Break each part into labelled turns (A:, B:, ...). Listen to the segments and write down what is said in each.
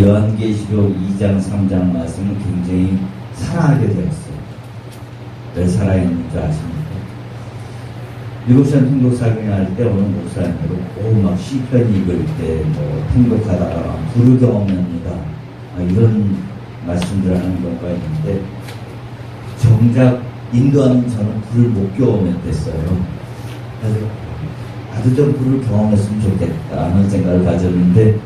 A: 요한계시록 2장 3장 말씀은 굉장히 사랑하게 되었어요. 왜 살아있는 줄 아십니까? 일곱시간 통독사경을 할 때 어느 목사님으로 막 시편 읽을 때 통독하다가 불을 경험합니다. 이런 말씀들 하는 경우가 있는데 정작 인도하는 저는 불을 못 경험했댔어요. 그래서 나도 좀 불을 경험했으면 좋겠다 하는 생각을 가졌는데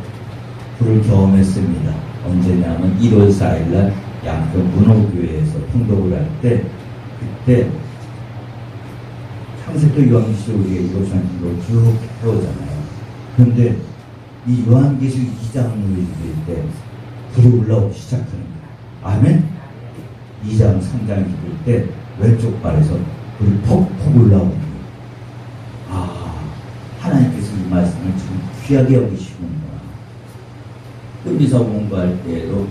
A: 불을 경험했습니다. 언제냐면 1월 4일날 양평 문호교회에서 통독을 할 때 그때 창세기 요한계시록 우리가 이것을 쭉 해오잖아요. 그런데 이 요한계시록 2장을 읽을 때 불이 올라오기 시작하는 거예요. 아멘? 2장 3장 읽을 때 왼쪽 발에서 불이 폭폭 올라오는 거예요. 하나님께서 이 말씀을 지금 귀하게 여기시는구나. 흡비서 공부할 때에도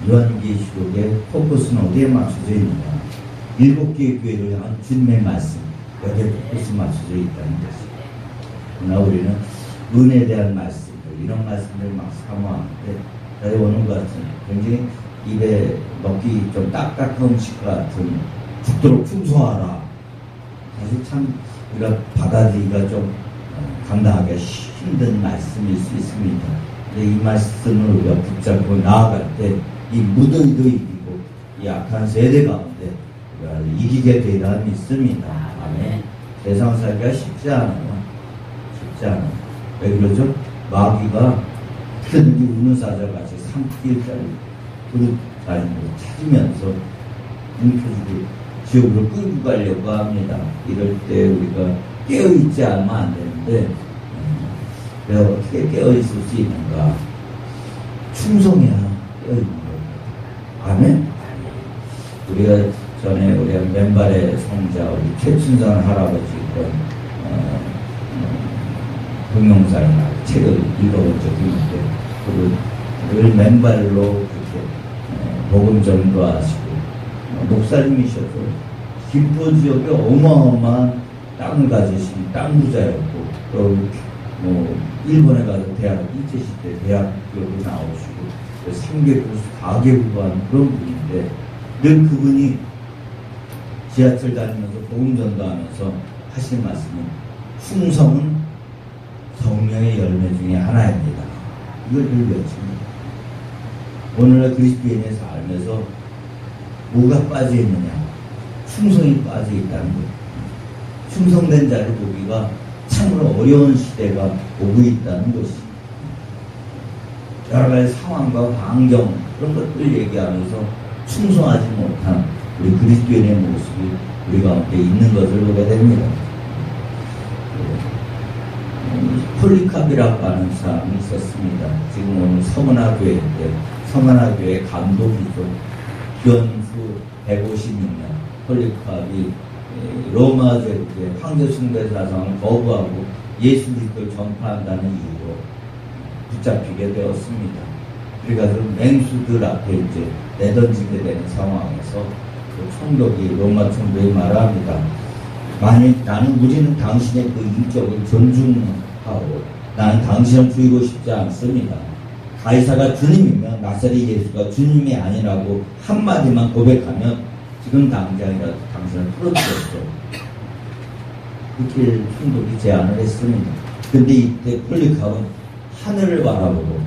A: 요한계시록의 포커스는 어디에 맞춰져 있느냐. 7개의 교회를 향한 주님의 말씀, 여기에 포커스 맞춰져 있다는 것입니다. 그러나 우리는 은혜에 대한 말씀들, 이런 말씀을 막 사모하는데 나의 오늘 같은 굉장히 입에 먹기 좀 딱딱한 음식 같은 죽도록 충성하라. 사실 참 우리가 받아들이기가 좀 감당하기가 힘든 말씀일 수 있습니다. 근데 이 말씀을 우리가 붙잡고 나아갈 때 이 무더위도 이기고 이 악한 세대 가운데 우리가 이기게 되리라 믿습니다. 아멘. 세상 살기가 쉽지 않아요. 쉽지 않아요. 왜 그러죠? 마귀가 어떻게든지 우는 사자같이 삼킬자리 그릇 자리를 찾으면서 움켜쥐고 지옥으로 끌고 가려고 합니다. 이럴 때 우리가 깨어있지 않으면 안 되는데 내가 어떻게 깨어있을 수 있는가? 충성해야 깨어있는 겁니다. 아멘? 우리가 전에 우리가 맨발의 성자 우리 최춘선 할아버지 동영상이나 책을 읽어본 적이 있는데 늘 맨발로 그렇게 복음 전도하시고 목사님이셔도 김포 지역에 어마어마한 땅을 가지신 땅 부자였고 또 일본에 가서 대학 일제시 때 대학교도 나오시고 3개국 4개국 한 그런 분인데 늘 그분이 지하철 다니면서 복음 전도하면서 하신 말씀은 충성은 성령의 열매 중에 하나입니다. 이걸 늘 외칩니다. 오늘날 그리스도인의 삶에서 뭐가 빠져 있느냐? 충성이 빠져 있다는 거예요. 충성된 자를 보기가 참으로 어려운 시대가 오고 있다는 것입니다. 여러 가지 상황과 환경 그런 것들을 얘기하면서 충성하지 못한 우리 그리스도인의 모습이 우리 가운데 있는 것을 보게 됩니다. 폴리캅이라고 하는 사람이 있었습니다. 지금 오늘 서문화교회인데 서문화교회 감독이죠. 기원후 156년 폴리캅이 로마 제국의 황제 숭배 사상을 거부하고 예수 그리스도를 전파한다는 이유로 붙잡히게 되었습니다. 그래가지고 맹수들 앞에 이제 내던지게 되는 상황에서 그 총독이 로마 총독이 말합니다. 만일 우리는 당신의 그 인격을 존중하고 나는 당신을 죽이고 싶지 않습니다. 가이사가 주님이면 나사렛 예수가 주님이 아니라고 한마디만 고백하면 지금 당장이라도 당신을 풀어주겠소. 그렇게 총독이 제안을 했습니다. 근데 이때 폴리캅은 하늘을 바라보고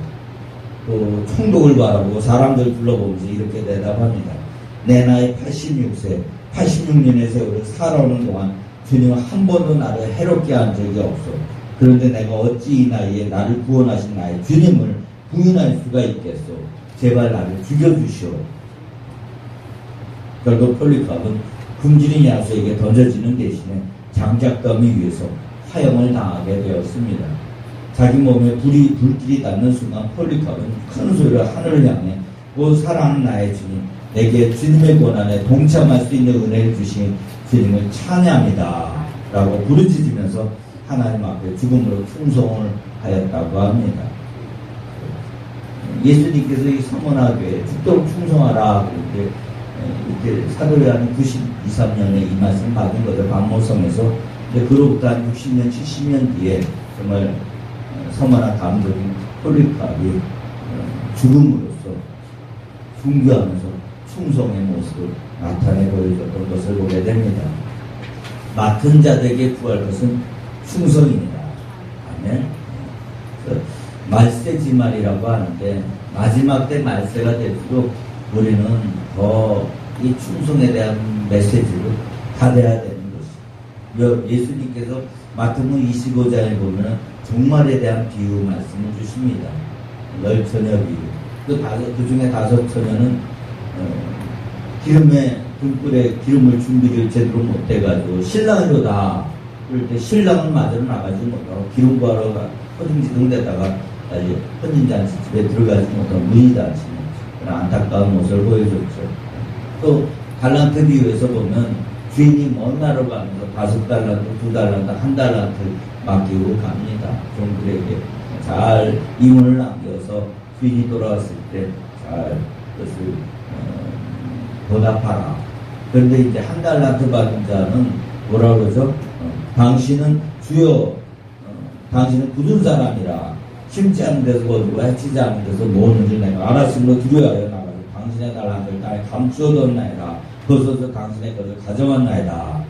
A: 또 총독을 바라보고 사람들 불러보면서 이렇게 대답합니다. 내 나이 86세, 86년의 세월을 살아오는 동안 주님은 한 번도 나를 해롭게 한 적이 없어. 그런데 내가 어찌 이 나이에 나를 구원하신 나의 주님을 부인할 수가 있겠소. 제발 나를 죽여주시오. 결국 폴리캅은 굶주린 야수에게 던져지는 대신에 장작더미 위에서 화형을 당하게 되었습니다. 자기 몸에 불길이 닿는 순간 폴리캅은 큰 소리로 하늘을 향해 오 사랑하는 나의 주님, 내게 주님의 고난에 동참할 수 있는 은혜를 주신 주님을 찬양합니다 라고 부르짖으면서 하나님 앞에 죽음으로 충성을 하였다고 합니다. 예수님께서 이 서문화교회에 죽도록 충성하라 이렇게 사도 요한이 92, 3년에 이 말씀 받은 거죠. 박모성에서. 근데 그로부터 한 60년, 70년 뒤에 정말 서문화 감독인 폴리캅이 죽음으로써 순교하면서 충성의 모습을 나타내 보여줬던 것을 보게 됩니다. 맡은 자들에게 구할 것은 충성입니다. 아멘. 말세지말이라고 하는데 마지막 때 말세가 될수록 우리는 더 이 충성에 대한 메시지를 받아야 되는 것이죠. 예수님께서 마태복음 25장에 보면 종말에 대한 비유 말씀을 주십니다. 10처녀 비유. 그 중에 5처녀는 기름에 등불에 기름을 준비를 제대로 못해가지고 신랑이로다. 그럴 때 신랑을 맞으러 나가지 못하고 기름 구하러 헌금지등대다가 헌신잔치 집에 들어가지 못하고 문이 닫히는 그런 안타까운 모습을 보여줬죠. 또 달란트 비유에서 보면 주인이 먼 나라로 가면서 5달란트, 2달란트, 1달란트 맡기고 갑니다. 종들에게 잘 이문을 남겨서 주인이 돌아왔을 때 잘 그것을 보답하라. 그런데 이제 1달란트 받은 자는 뭐라 그러죠? 당신은 주여, 당신은 굳은 사람이라 심지 않은 데서 거두고 해치지 않은 데서 모으는 줄 내가 알았으므로 두려워하여 나가서 당신의 달란트를 땅에 감추어뒀나이다. 벗어서 당신의 것을 가져왔나이다.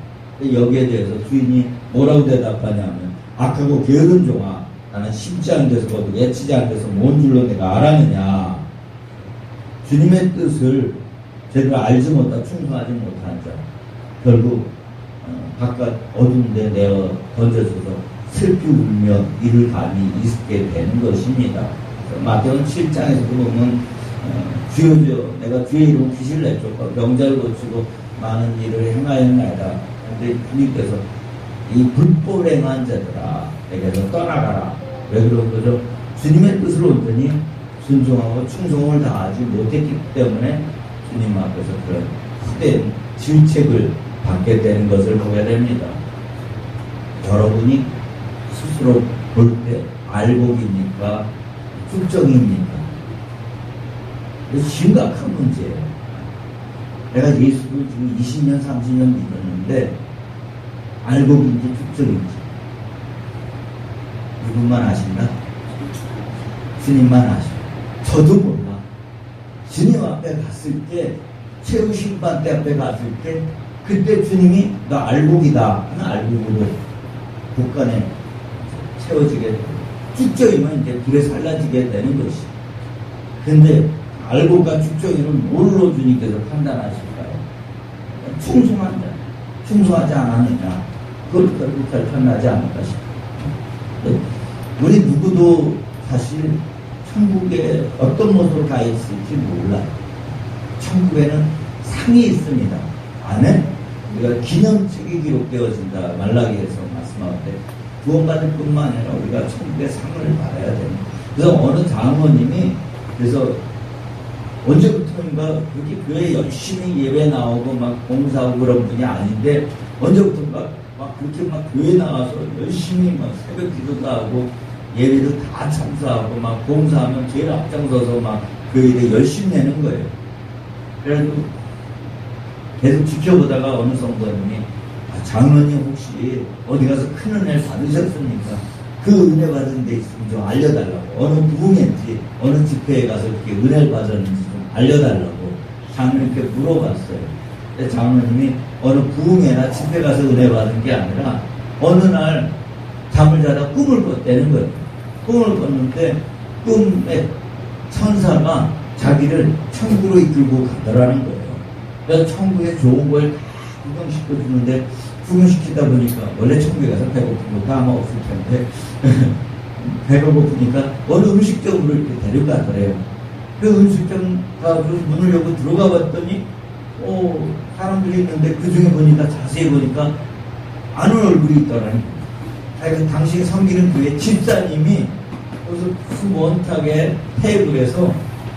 A: 여기에 대해서 주인이 뭐라고 대답하냐면 악하고 게으른 종아, 나는 심지 않은 데서 거두고 해치지 않은 데서 모은 줄로 내가 알았느냐. 주님의 뜻을 제대로 알지 못하고 충성하지 못한 자, 결국 바깥 어두운 데 내어 던져져서 슬피 울며 이를 감히 있게 되는 것입니다. 마태복음 7장에서도 보면 주여 내가 주의 이름으로 귀신을 내쫓고 병자를 고치고 많은 일을 행하였나이다. 그런데 주님께서 이 불법을 행한 자들아 내게서 떠나가라. 왜 그런 거죠? 주님의 뜻을 온전히 순종하고 충성을 다하지 못했기 때문에 주님 앞에서 그런 헛된 질책을 받게 되는 것을 보게 됩니다. 여러분이 스스로 볼 때 알곡입니까? 축정입니까? 심각한 문제예요. 내가 예수를 지금 20년, 30년 믿었는데 알곡인지 축정인지 누군만 아신다? 주님만 아시고 저도 몰라. 주님 앞에 갔을 때 최후 심판대 앞에 갔을 때 그때 주님이 너 알곡이다 하는 알곡으로 국간에 채워지게 되고 축정이면 이제 불에 살라지게 되는 것이. 근데 알곡과 축정이는 뭘로 주님께서 판단하실까요? 충성한다. 충성하지 않았느냐. 그걸 결국 결판나지 않을까 싶어요. 우리 누구도 사실 천국에 어떤 모습으로 가 있을지 몰라요. 천국에는 상이 있습니다. 안에 우리가 기념책이 기록되어진다. 말라기에서 말씀하는데 구원받을 뿐만 아니라 우리가 천국의 상을 받아야 됩니다. 그래서 어느 장모님이 그래서 언제부터인가 그렇게 교회 열심히 예배 나오고 막 봉사하고 그런 분이 아닌데 언제부터인가 막 그렇게 막 교회 나와서 열심히 막 새벽 기도도 하고 예배도 다 참석하고 막 봉사하면 제일 앞장서서 막 교회에 열심히 내는 거예요. 그래서 계속 지켜보다가 어느 성도님이 장로님 혹시 어디 가서 큰 은혜를 받으셨습니까? 그 은혜 받은 데 있으면 좀 알려달라고. 어느 부흥회인지 어느 집회에 가서 이렇게 은혜를 받았는지 좀 알려달라고 장로님께 물어봤어요. 근데 장로님이 어느 부흥회나 집회 가서 은혜 받은 게 아니라 어느 날 잠을 자다 꿈을 꿨다는 거예요. 꿈을 꿨는데 꿈에 천사가 자기를 천국으로 이끌고 가더라는 거예요. 그래서 천국에 좋은 걸 다 구경시켜주는데 구경시키다 보니까 원래 천국에 가서 배고픈 것도 아마 없을 텐데 배가 고프니까 어느 음식점으로 이렇게 데려가더래요. 그 음식점 가서 문을 열고 들어가 봤더니 사람들이 있는데 그 중에 보니까 자세히 보니까 아는 얼굴이 있더라니. 당신이 섬기는 교회 집사님이 거기서 수원탁의 테이블에서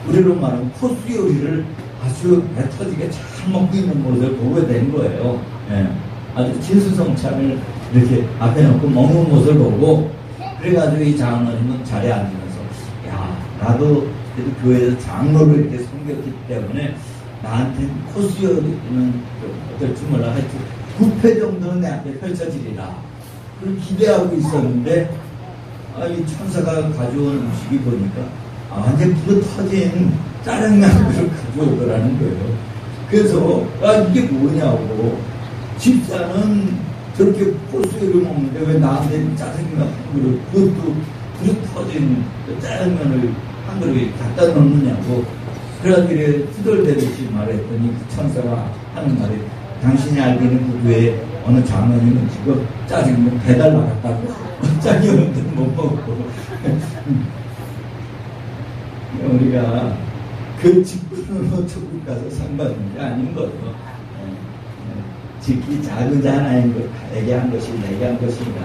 A: 우리로 말하면 코스 요리를 아주 배 터지게 잘 먹고 있는 모습을 보게 된 거예요. 예. 아주 진수성찬을 이렇게 앞에 놓고 먹는 모습을 보고 그래가지고 이 장로님은 자리에 앉으면서 야 나도 그래도 교회에서 장로를 이렇게 섬겼기 때문에 나한테 코스 요리는 어떨지 몰라 하여튼 9회 정도는 내 앞에 펼쳐지리라 그걸 기대하고 있었는데 이 천사가 가져온 음식이 보니까 완전 불어 터진 짜장면을 가져오더라는 거예요. 그래서 이게 뭐냐고, 집사는 저렇게 코스를 먹는데 왜 나한테 짜장면 한 그릇, 그것도 불어 터진 짜장면을 한 그릇 갖다 놓느냐고. 그러길래 후덜대듯이 말했더니 그 천사가 하는 말이, 당신이 알기는 그 교회 어느 장로님은 지금 짜장면 배달 나갔다고 짜장면도 못 먹고. 우리가 그 직분으로 천국 가서 상 받는 게 아닌 거죠. 직이 작은 자 하나님에게 한 것이 내게 한 것인가.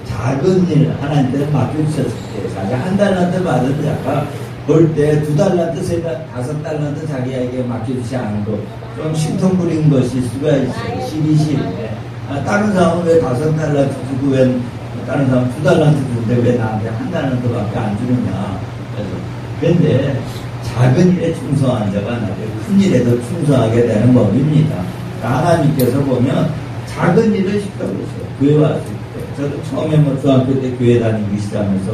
A: 작은 일 하나님께 맡겨주셨을 때 자기 한 달란트 받은 자가 볼 때 2달란트, 5달란트 자기에게 맡겨주지 않은 거 좀 심통부린 것일 수가 있어요. 12시인데 다른 사람은 왜 5달란트 주고 왜 다른 사람은 2달란트 주는데 왜 나한테 1달란트밖에 안 주느냐. 그런데 작은 일에 충성한 자가 나중에 큰 일에도 충성하게 되는 법입니다. 하나님께서 보면 작은 일을 시켜고 있어요. 교회 왔을 때. 저도 처음에 중학교 때 교회 다니기 시작하면서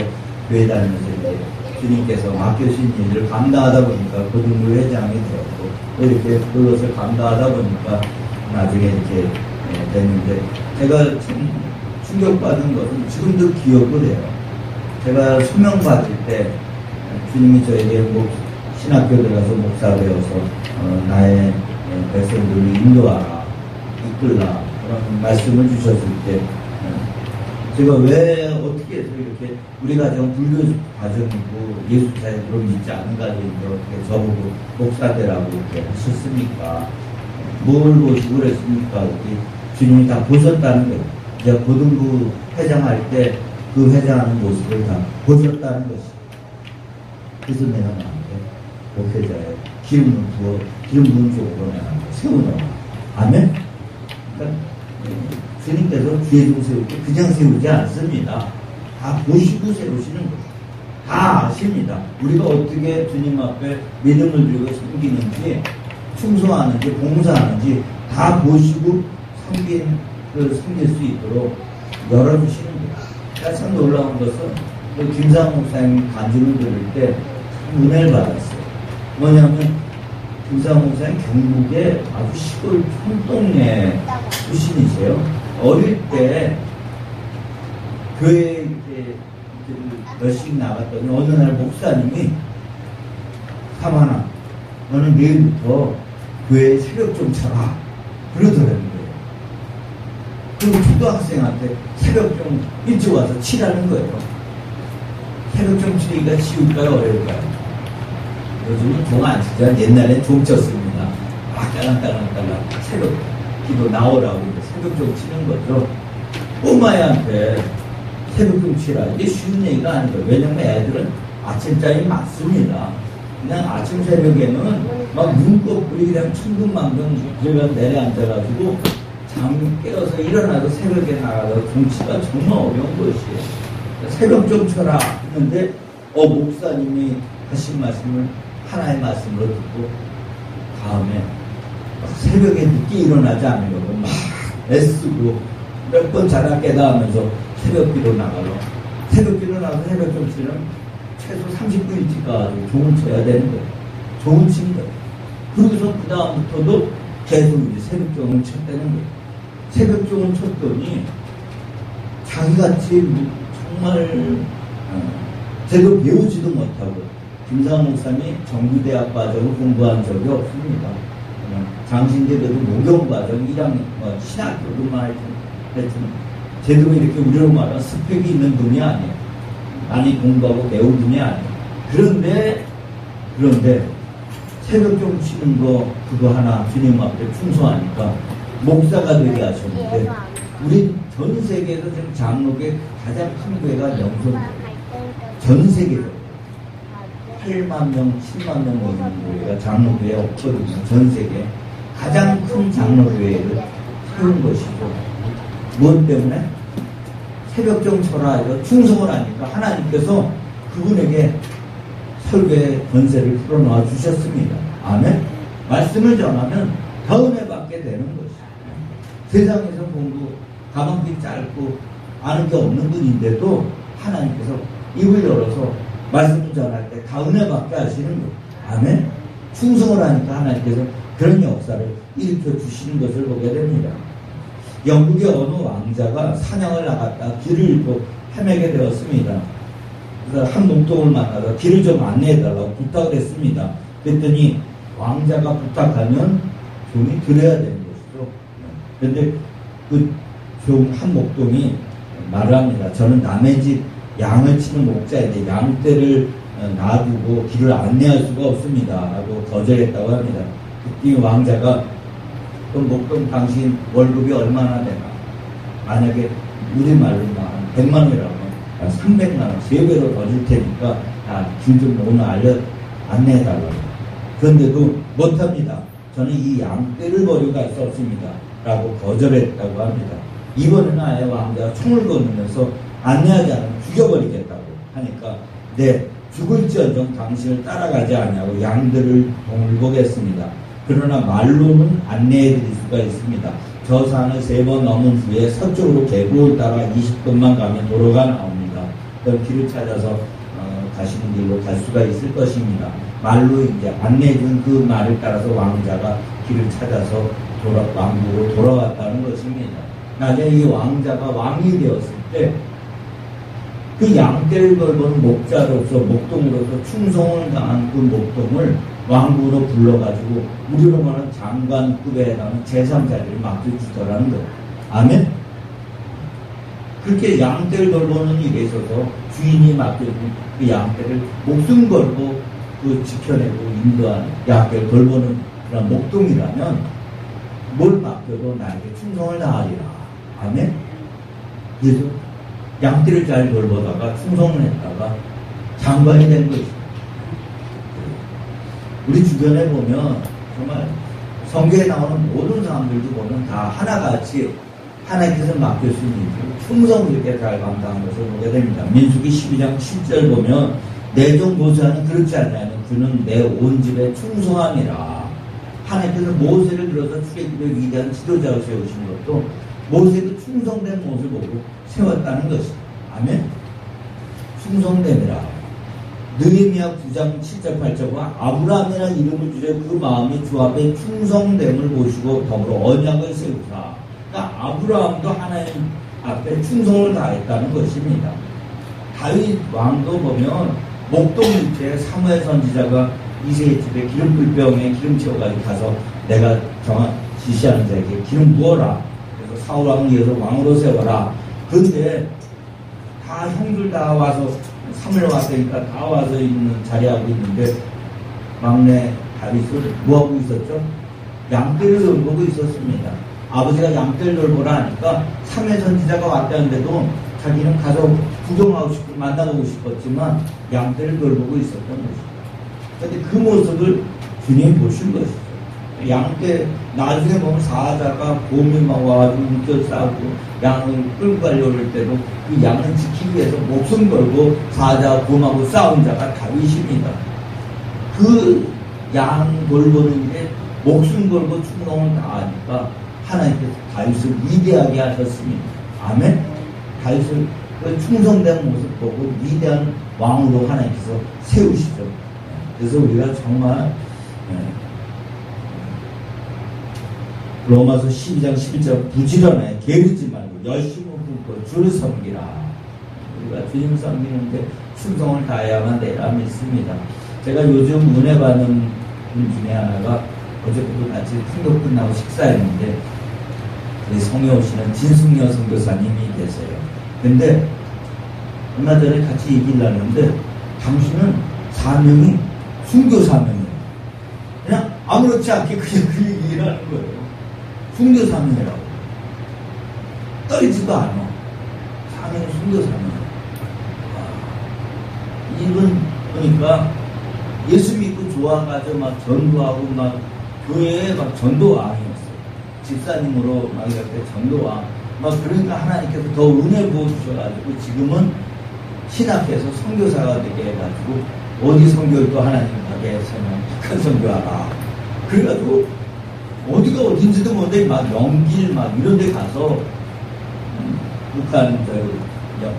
A: 교회 다니면서 이제 주님께서 맡겨주신 일을 감당하다 보니까 고등부 회장이 되었고, 이렇게 그것을 감당하다 보니까 나중에 이렇게 됐는데, 제가 참 충격받은 것은 지금도 기억을 해요. 제가 소명받을 때 주님이 저에게 신학교 들어가서 목사 되어서 나의 백성들을 인도하라, 이끌라, 그런 말씀을 주셨을 때, 제가 왜 어떻게 해서 이렇게 우리 가정 불교 가정이고 예수자를 믿지 않은 가정인데 어떻게 저보고 목사 되라고 이렇게 하셨습니까? 뭘 보시고 그랬습니까? 주님이 다 보셨다는 거예요. 제가 고등부 회장할 때 그 회장하는 모습을 다 보셨다는 것이. 그래서 내가 나한테 목회자의 기름을 부어 기름 부은 쪽으로 내가 세우노. 아멘? 그러니까 주님께서 주의 종 세울 때 그냥 세우지 않습니다. 다 보시고 세우시는 거예요. 다 아십니다. 우리가 어떻게 주님 앞에 믿음을 들고 섬기는지, 충성하는지, 봉사하는지 다 보시고 섬길 수 있도록 열어주시는 거예요. 참 놀라운 것은 김상 목사님 간증을 들을 때 은혜를 받았어요. 뭐냐면 김상 목사님 경북의 아주 시골 촌동네 출신이세요. 어릴 때 교회에 몇씩 나갔더니 어느 날 목사님이 사만아, 너는 내일부터 교회에 새벽 좀 쳐라 그러더라는 거예요. 그리고 초등학생한테 새벽 좀 일찍 와서 치라는 거예요. 새벽 좀 치니까 쉬울까요, 어려울까요? 요즘은 종 안 치잖아. 옛날엔 종 쳤습니다. 딸랑딸랑딸랑 새벽 기도 나오라고 새벽 좀 치는 거죠. 꼬마애한테 새벽 좀 치라. 이게 쉬운 얘기가 아니에요. 왜냐면 애들은 아침잠이 많습니다. 그냥 아침 새벽에는 막 눈꺼풀이 그냥 천근만근 그래가 내려앉아가지고 잠 깨어서 일어나서 새벽에 나가서 종치가 정말 어려운 것이에요. 새벽 좀 쳐라 했는데 목사님이 하신 말씀을 하나의 말씀으로 듣고 다음에 새벽에 늦게 일어나지 않으려고 막 애쓰고 몇 번 자라 깨다 하면서 새벽기로 나가러 새벽기로 나가서 새벽 좀 치면 최소 30분 일찍 가가지고 종을 쳐야 되는 거예요. 종을 치는 거예요. 그러고서 그 다음부터도 계속 이제 새벽종을 쳤다는 거예요. 새벽종을 쳤더니 자기같이 정말 제대로 배우지도 못하고 김상 목사님이 정규대학 과정을 공부한 적이 없습니다. 장신대도 모경과정 1학년 신학교로만 하여튼 제대로 이렇게 우리로 말하면 스펙이 있는 분이 아니에요. 많이 공부하고 배운 분이 아니에요. 그런데 새벽종 치는 거 그거 하나 주님 앞에 충성하니까 목사가 되게 하셨는데 우리 전 세계에서 지금 장로계 가장 큰 교회가 영성교회. 전 세계로 8만 명, 10만 명 모이는 교회가 장로교회 없거든요. 전 세계 가장 큰 장로교회를 세운 것이죠. 무엇 때문에? 새벽종 쳐라 해서 충성을 하니까 하나님께서 그분에게 설교의 권세를 풀어놓아 주셨습니다. 아멘? 말씀을 전하면 더 은혜 받게 되는 것이죠. 세상에서 공부 가만히 짧고 아는 게 없는 분인데도 하나님께서 입을 열어서 말씀을 전할 때 다 은혜 받게 하시는 거예요. 아멘. 충성을 하니까 하나님께서 그런 역사를 일으켜 주시는 것을 보게 됩니다. 영국의 어느 왕자가 사냥을 나갔다 길을 잃고 헤매게 되었습니다. 그래서 한 목동을 만나서 길을 좀 안내해달라고 부탁을 했습니다. 그랬더니 왕자가 부탁하면 종이 드려야 되는 것이죠. 그런데 그 종 한 목동이 말을 합니다. 저는 남의 집 양을 치는 목자인데 양떼를 놔두고 길을 안내할 수가 없습니다. 라고 거절했다고 합니다. 그때 왕자가 그럼 목동 당신 월급이 얼마나 되나? 만약에 우리말로 한 100만 원이라고 300만 원, 3배로 더 줄 테니까 길 좀 오늘 안내해달라고. 그런데도 못합니다. 저는 이 양떼를 버리고 갈 수 없습니다. 라고 거절했다고 합니다. 이번에는 아예 왕자가 총을 거두면서 안내하지 않으면 죽여버리겠다고 하니까 네, 죽을지언정 당신을 따라가지 않냐고 양들을 돌보겠습니다. 그러나 말로는 안내해드릴 수가 있습니다. 저 산을 3번 넘은 후에 서쪽으로 계곡을 따라 20분만 가면 도로가 나옵니다. 그 길을 찾아서 가시는 길로 갈 수가 있을 것입니다. 말로 이제 안내해준 그 말을 따라서 왕자가 길을 찾아서 왕국으로 돌아왔다는 것입니다. 나중에 이 왕자가 왕이 되었을 때 그 양떼를 돌보는 목자로서 목동으로서 충성을 당한 그 목동을 왕국으로 불러가지고 우리로 말하는 장관급에 해당하는 제3자리를 맡겨주더라는 거예요. 아멘? 그렇게 양떼를 돌보는 일에 있어서 주인이 맡겨준 그 양떼를 목숨 걸고 그 지켜내고 인도하는 양떼를 돌보는 그런 목동이라면 뭘 맡겨도 나에게 충성을 다하리라. 아멘? 그래서 양떼를 잘 돌보다가 충성을 했다가 장관이 된 것이죠. 우리 주변에 보면 정말 성경에 나오는 모든 사람들도 보면 다 하나같이 하나님께서 맡겨주신 일을 충성을 이렇게 잘 감당한 것을 보게 됩니다. 민수기 12장 10절 보면 내 종 모세는 그렇지 않냐면 그는 내 온 집에 충성함이라. 하나님께서 모세를 들어서 출애굽의 위대한 지도자로 세우신 것도 모세도 충성된 모습을 보고 세웠다는 것입니다. 아멘? 충성됨이라. 느헤미야 9장 7절 8절 보면 아브라함이라는 이름을 주려 그 마음이 주 앞에 충성됨을 보시고 더불어 언약을 세우사. 그러니까 아브라함도 하나님 앞에 충성을 다했다는 것입니다. 다윗 왕도 보면 목동 밑에 사무엘 선지자가 이새의 집에 기름불병에 기름 채워가지고 가서 내가 정한 지시하는 자에게 기름 부어라. 그래서 사울 왕을 이어서 왕으로 세워라. 그런데 다 형들 다 와서 3일 왔으니까 다 와서 있는 자리하고 있는데 막내 다윗을 뭐하고 있었죠? 양떼를 돌보고 있었습니다. 아버지가 양떼를 돌보라 하니까 3회 선지자가 왔다는데도 자기는 가서 구경하고 싶고 만나보고 싶었지만 양떼를 돌보고 있었던 것이죠. 그런데 그 모습을 주님이 보신 것이죠. 양떼 나중에 보면 사자가 곰이 막 와가지고 물결 싸고 양을 끌고 가려고 할 때도 그 양을 지키기 위해서 목숨 걸고 사자 곰하고 싸운 자가 다윗입니다. 그 양 돌보는 일에 목숨 걸고 충성을 다하니까 하나님께서 다윗을 위대하게 하셨습니다. 아멘. 다윗을 그 충성된 모습 보고 위대한 왕으로 하나님께서 세우시죠. 그래서 우리가 정말 로마서 12장 11절 부지런해 게으르지 말고 열심히 굶고 주를 섬기라. 우리가 주님 섬기는데 충성을 다해야만 되라 믿습니다. 제가 요즘 은혜 받는 분 중에 하나가 어제부터 같이 통독 끝나고 식사했는데 우리 성에 오시는 진승여 선교사님이 계세요. 근데 얼마 전에 같이 얘기를 나눴는데 당신은 사명이 순교 사명이에요. 그냥 아무렇지 않게 그냥 그 얘기를 하는 거예요. 순교 사명이라고. 떨리지도 않아. 사명이 순교 사명이에요. 이분 보니까 예수 믿고 좋아가지고 막 전도하고 막 교회에 막 전도왕이었어요. 집사님으로 막 이렇게 전도왕. 막 그러니까 하나님께서 더 은혜 부어주셔가지고 지금은 신학에서 선교사가 되게 해가지고 어디 선교를 또 하나님 가게 해서는 큰 선교하라. 그래가지고 어디가 어딘지도 모르는데 막 영길 막 이런 데 가서 북한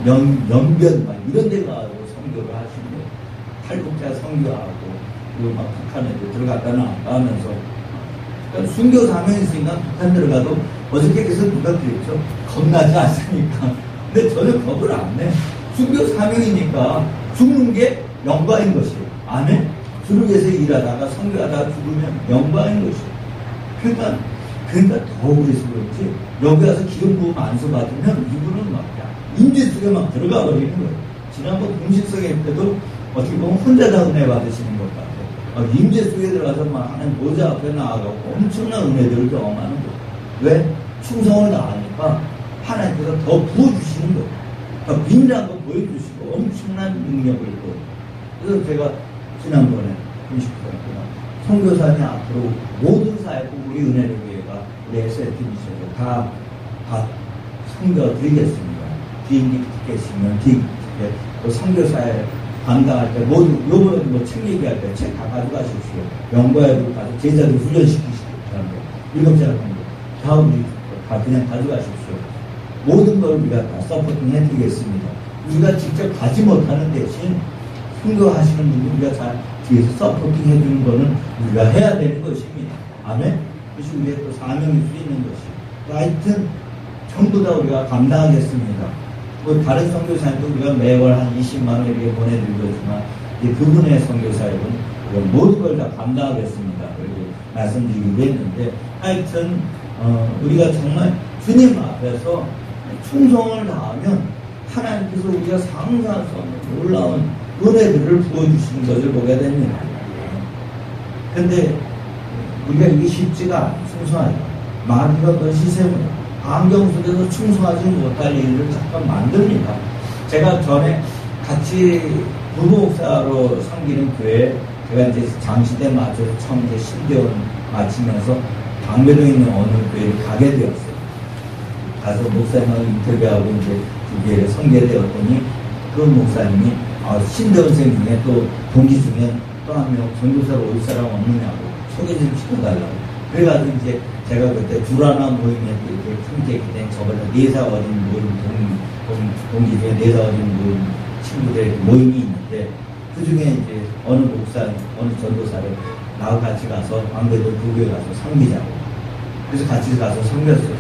A: 연변 막 이런 데 가서 선교를 하시는 거예요. 탈북자 선교하고 그리고 막 북한에도 들어갔다 나왔다 하면서 그러니까 순교 사명이 있으니까 북한 들어가도 어저께께서 누가 그랬죠? 겁나지 않습니까? 근데 전혀 겁을 안 내. 순교 사명이니까 죽는 게 영광인 것이에요. 아멘? 주를 위해서 일하다가 선교하다가 죽으면 영광인 것이에요. 그러니까 더 그래서 그렇지 여기 와서 기름 부음 안수 받으면 이분은 막 임재 속에 막 들어가 버리는 거예요. 지난번 공식성회 때도 어떻게 보면 혼자 다 은혜 받으시는 것 같아요. 임재 속에 들어가서 막 하나님 보좌 앞에 나아가고 엄청난 은혜들을 경험하는 거예요. 왜? 충성을 다하니까 하나님께서 더 부어주시는 거예요. 그러니까 비밀한 거 보여주시고 엄청난 능력을 또. 그래서 제가 지난번에 공식성회 때 선교사님 앞으로 모든 사역국 우리 은혜를 위해가 우리 SFTBC에서 다 섬겨드리겠습니다. 비행기 티켓이면 비행기 티켓, 또 선교사에 감당할 때 모두 요번에 뭐 책 얘기할 때 책 다 가져가십시오. 영과에도 가서 제자들 훈련시키시고 일곱 살 정도 다 우리 다 그냥 가져가십시오. 모든 걸 우리가 다 서포팅 해드리겠습니다. 우리가 직접 가지 못하는 대신 선교하시는 분들 우리가 잘 뒤에서 서포팅 해주는 거는 우리가 해야 되는 것입니다. 아멘? 그것이 우리의 또 사명일 수 있는 것이. 하여튼 전부 다 우리가 감당하겠습니다. 뭐 다른 선교사님도 우리가 매월 한 20만 원 이렇게 보내드리고 있지만 그분의 선교사님은 모든 걸 다 감당하겠습니다. 그리고 말씀드리기도 했는데 하여튼 우리가 정말 주님 앞에서 충성을 다하면 하나님께서 우리가 상상할 수 없는 놀라운 은혜들을 부어주시는 것을 보게 됩니다. 그런데 우리가 이게 쉽지가 않아요. 충성하기가. 마귀가 그 시샘을 안경 속에서 충성하지 못할 일을 잠깐 만듭니다. 제가 전에 같이 부목사로 섬기는 교회에 제가 이제 장시대 맞춰서 처음 이제 신대원 마치면서 방배동에 있는 어느 교회를 가게 되었어요. 가서 목사님하고 인터뷰하고 이제 그 교회를 섬기게 되었더니 그 목사님이 신대원생 중에 또 동기 중에 또 한 명 전도사로 올 사람 없느냐고 소개 좀 시켜달라고. 그래가지고 이제 제가 그때 주라나 모임에 이렇게 참석했기 때문에 저번에 내사 어린 모임 동기 중에 내사 어린 모임 친구들 모임이 있는데 그 중에 이제 어느 목사, 어느 전도사를 나하고 같이 가서 광배도 그 교회 가서 섬기자고. 그래서 같이 가서 섬겼어요.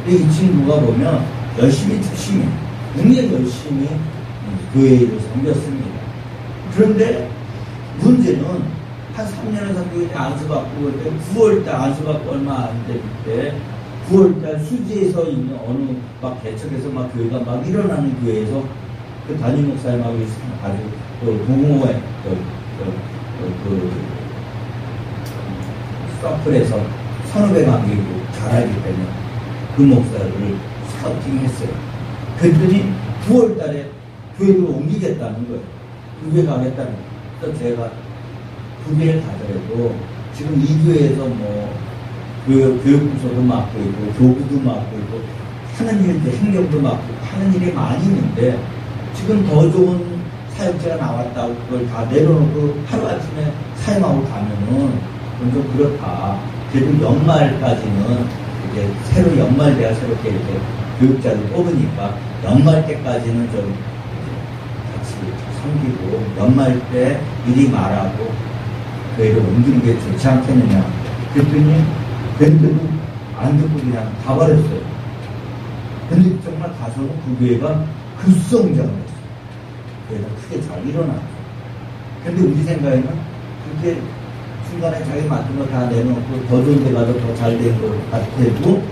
A: 근데 이 친구가 보면 열심히 굉장히 열심히 교회를 섬겼습니다. 그런데 문제는 한 3년을 섬기고 안수받고 9월달 안수받고 얼마 안 될 때 9월달 수지에서 있는 어느 막 개척에서 막 교회가 막 일어나는 교회에서 그 담임 목사님하고 아주 동호회 그 서클에서 선후배 관계고 잘 알기 때문에 그 목사를 스카우팅했어요. 그랬더니 9월달에 교회로 옮기겠다는 거예요. 그 교회 가겠다는 거예요. 그래서 제가 그 교회를 가더라도 지금 이 교회에서 뭐 교육부서도 맡고 있고 교구도 맡고 있고 하는 일도 행정도 맡고 하는 일이 많이 있는데 지금 더 좋은 사역자가 나왔다고 그걸 다 내려놓고 하루아침에 사임하고 가면은 그건 좀 그렇다. 그래도 연말까지는 이제 새로 연말돼야 새롭게 이렇게 교육자를 뽑으니까 연말 때까지는 좀 같이 섬기고 연말 때 일이 말하고 교회를 옮기는 게 좋지 않겠느냐. 그랬더니 밴드도 안 듣고 그냥 가버렸어요. 근데 정말 가서는 그 교회가 급성장을 했어요. 교회가 크게 잘 일어났어요. 근데 우리 생각에는 그렇게 중간에 자기 맡은 거 다 내놓고 더 좋은 데 가서 더 잘 된 것 같고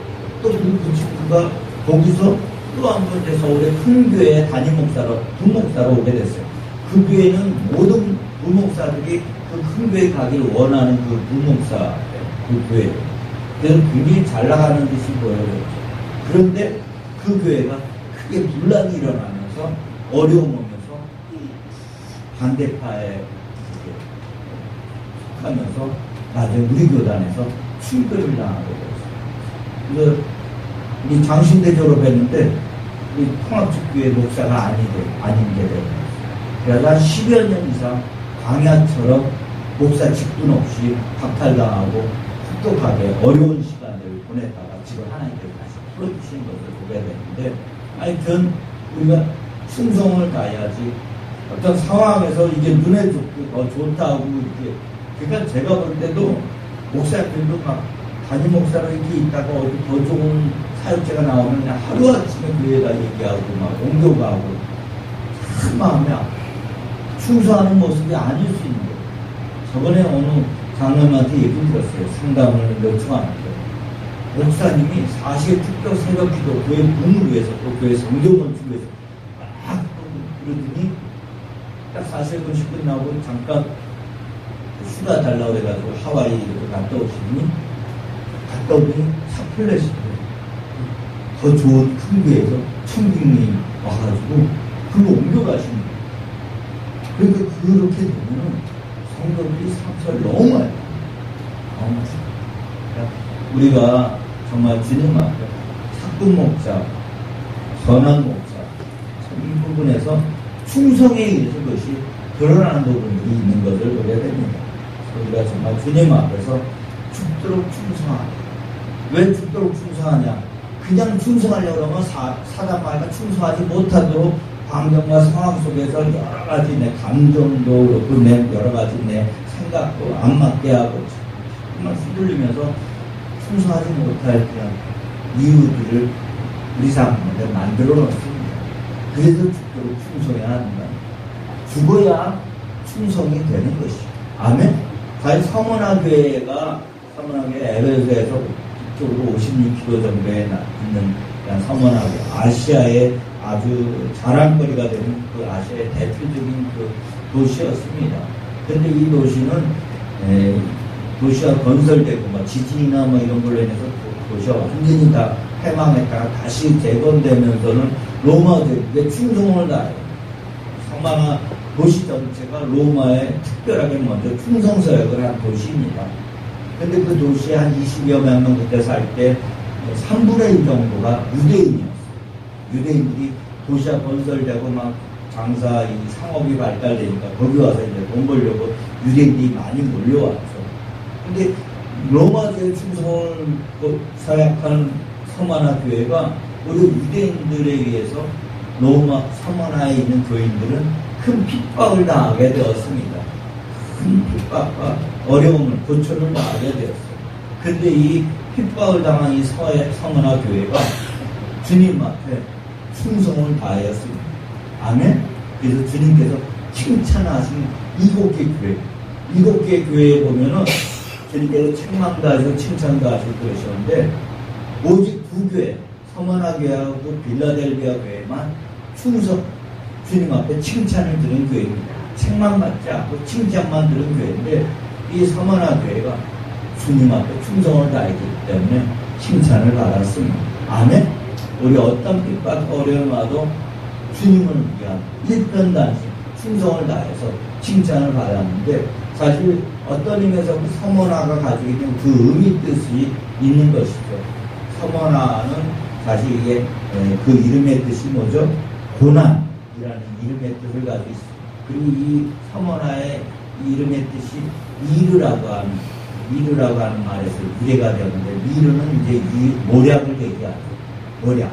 A: 또 그 친구가 거기서 또 한 번 이제 서울의 큰 교회에 담임 목사로 부목사로 오게 됐어요. 그 교회는 모든 부목사들이 그 큰 교회 가기를 원하는 그 부목사 그 교회. 그래서 굉장히 잘 나가는 듯이 보여요. 그런데 그 교회가 크게 분란이 일어나면서 어려움 오면서 반대파에 속하면서 나중에 우리 교단에서 출교를 당하게 됐어요. 그래서 우리 장신대 졸업했는데 우리 통합축교회 목사가 아닌 게 되는 거예요. 그래서 한 10여 년 이상 광야처럼 목사 직분 없이 박탈당하고 혹독하게 어려운 시간들을 보냈다가 지금 하나님께서 다시 풀어주신 것을 보게 되는데 하여튼 우리가 충성을 다해야지 어떤 상황에서 이게 눈에 좋고 좋다고 이렇게. 그러니까 제가 볼 때도 목사님들도 막 담임 목사로 이렇게 있다가 어디 더 좋은 사역자가 나오면 그냥 하루아침에 교회에다 얘기하고 막 옮겨가고 참 마음이 아파. 충성하는 모습이 아닐 수 있는 거예요. 저번에 어느 장로님한테 얘기를 들었어요. 상담을 요청하는데 목사님이 사실 특별 새벽 기도 교회 부흥을 위해서 또 교회 성경을 위해서 막 그러더니 딱 40분 10분 나오고 잠깐 휴가 달라고 해가지고 하와이 이렇게 갔다 오더니 사표를 내시더라고요. 더 좋은 큰 교회에서 청빙이 와가지고 그걸로 옮겨가시는 거예요. 그러니까 그렇게 되면 성도들이 상처를 너무 많이 받아요. 우리가 정말 주님 앞에 사꾼 목자, 선한 목자, 이 부분에서 충성에 의해서 그것이 드러나는 부분이 있는 것을 보게 됩니다. 우리가 정말 주님 앞에서 죽도록 충성하냐. 왜 죽도록 충성하냐? 그냥 충성하려고 하면 사단마귀가 충성하지 못하도록 환경과 상황 속에서 여러 가지 내 감정도 그렇고 내 여러 가지 내 생각도 안 맞게 하고 정말 휘둘리면서 충성하지 못할 그런 이유들을 우리 삶에 만들어 놓습니다. 그래서 죽도록 충성해야 한다. 죽어야 충성이 되는 것이죠. 아멘? 사실 서문화교회가 서문화교회 에베소에서 북쪽으로 56km 정도에 있는 서문화교회 아시아의 아주 자랑거리가 되는 그 아시아의 대표적인 그 도시였습니다. 그런데 이 도시는 도시가 건설되고 뭐 지진이나 뭐 이런 걸로 인해서 도시가 완전히 다 패망했다가 다시 재건되면서는 로마 제국에 충성을 다해요. 서만화 도시 전체가 로마에 특별하게 먼저 충성서역을 한 도시입니다. 근데 그 도시에 한 20여 명 그때 살 때 3분의 1 정도가 유대인이었어요. 유대인들이 도시가 건설되고 막 장사, 이 상업이 발달되니까 거기 와서 이제 돈 벌려고 유대인들이 많이 몰려왔죠. 근데 로마제의 충성을 서약한 서만화 교회가 오히려 유대인들에 의해서 로마 서만화에 있는 교인들은 큰 핍박을 당하게 되었습니다. 큰 핍박과 어려움을, 고초를 당하게 되었어요. 근데 이 핍박을 당한 이 서만화 교회가 주님 앞에 충성을 다하였습니다. 아멘? 그래서 주님께서 칭찬하신 7개 교회, 7개 교회에 보면은 주님께서 책망도 하시고 칭찬도 하실 것이었는데 오직 2교회, 서만화 교회하고 빌라델비아 교회만 충성, 주님 앞에 칭찬을 들은 교회입니다. 책망받지 않고 칭찬만 들은 교회인데 이 서만화 교회가 주님 앞에 충성을 다했기 때문에 칭찬을 받았습니다. 아멘? 우리 어떤 핍박 어려움 와도 주님을 위한 일편단심 충성을 다해서 칭찬을 받았는데 사실 어떤 의미에서 그 서머나가 가지고 있는 그 의미 뜻이 있는 것이죠. 서머나는 사실 이게 그 이름의 뜻이 뭐죠? 고난이라는 이름의 뜻을 가지고 있습니다. 그리고 이 서머나의 이름의 뜻이 미르라고 하는 말에서 유래가 되었는데 미르는 이제 모략을 얘기하죠. 모략.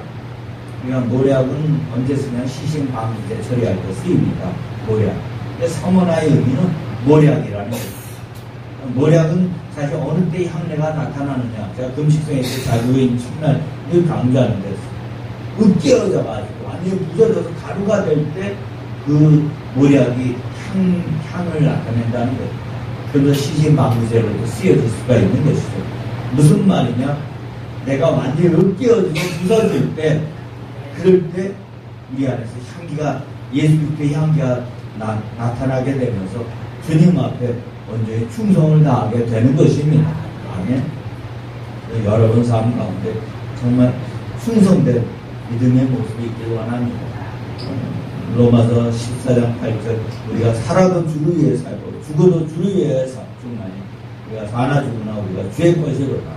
A: 그러니까 모략은 언제 쓰면 시신 방제 처리할 때 쓰입니다. 모략. 근데 서머나의 의미는 모략이라는 거예요. 모략은 사실 어느 때 향내가 나타나느냐. 제가 금식성에 때 자주인 첫날 늘 강조하는데 으깨어져가지고 완전히 부서져서 가루가 될 때 그 모략이 향을 나타낸다는 거예요. 그래서 시신 방제로도 쓰여질 수가 있는 것이죠. 무슨 말이냐? 내가 완전히 으깨어지고 부서질 때 그럴 때 우리 안에서 향기가 예수 그리스도의 향기가 나타나게 되면서 주님 앞에 온전히 충성을 다하게 되는 것입니다. 아멘. 여러분 삶 가운데 정말 충성된 믿음의 모습이 있기를 원합니다. 로마서 14장 8절 우리가 살아도 주를 위해 살고 죽어도 주를 위해 죽나니 우리가 사나 죽으나 우리가 주의 것이로다.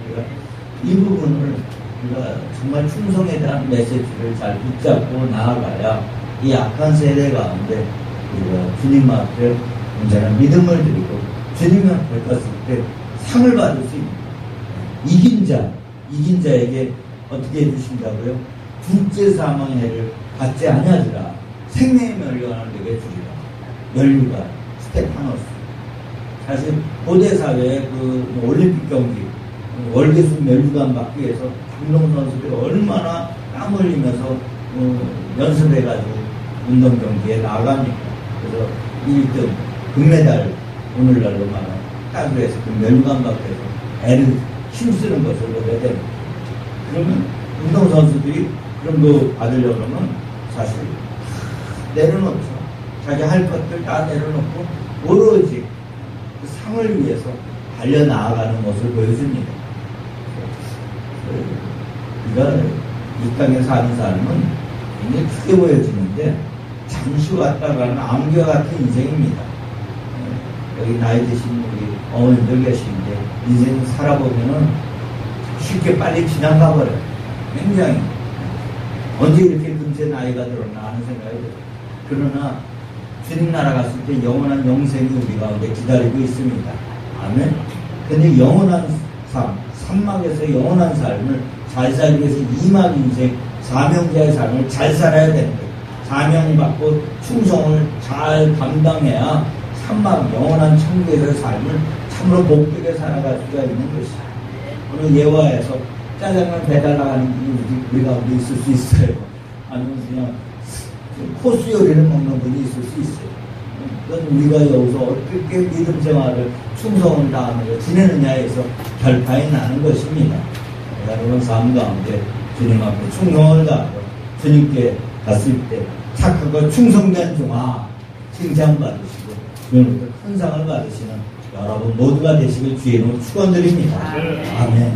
A: 그러니까 이 부분을 우리가 정말 충성에 대한 메시지를 잘 붙잡고 나아가야 이 악한 세대 가운데 우리가 주님 앞에 온전한 믿음을 드리고 주님 앞에 갔을 때 상을 받을 수 있습니다. 이긴 자에게 어떻게 해주신다고요? 둘째 사망의 해를 받지 아니하리라. 생명의 멸류관을 내게 주리라. 멸류관, 스테파노스. 사실 고대 사회의 그 올림픽 경기, 월계수 멸류관 받기 위해서 운동선수들이 얼마나 땀 흘리면서 연습해가지고 운동 경기에 나갑니까? 그래서 1등 금메달, 오늘날로 말하면 따로 해서 그 멸류관 받기 위해서 애를 힘쓰는 것을 보게 됩니다. 그러면 운동선수들이 그런 거 받으려고 하면 사실 내려놓죠. 자기 할 것들 다 내려놓고 오로지 그 상을 위해서 달려나아가는 모습을 보여줍니다. 우리가 이 땅에 사는 삶은 굉장히 크게 보여지는데 잠시 왔다 가는 암기와 같은 인생입니다. 여기 나이 드신 우리 어머님들 계시는데 인생 살아보면은 쉽게 빨리 지나가 버려요. 굉장히 언제 이렇게 금세 나이가 들었나 하는 생각이 들어요. 그러나 주님 나라 갔을 때 영원한 영생이 우리 가운데 기다리고 있습니다. 아멘. 근데 영원한 삶, 산막에서 영원한 삶을 잘 살기 위해서 이막 인생, 사명자의 삶을 잘 살아야 됩니다. 사명을 받고 충성을 잘 감당해야 산막 영원한 천국에서의 삶을 참으로 복되게 살아갈 수가 있는 것이다. 오늘 예화에서 짜장면 배달 나가는 분이 우리 가운데 있을 수 있어요. 아니면 그냥 코스 요리를 먹는 분이 있을 수 있어요. 그건 우리가 여기서 어떻게 믿음 생활을 충성을 다하면서 지내느냐에서 결판이 나는 것입니다. 여러분 삶 가운데 주님 앞에 충성을 다하고 주님께 갔을 때 착하고 충성된 종아 칭찬받으시고 주님께 큰 상을 받으시는 여러분 모두가 되시길 주의 이름으로 축원드립니다. 아멘.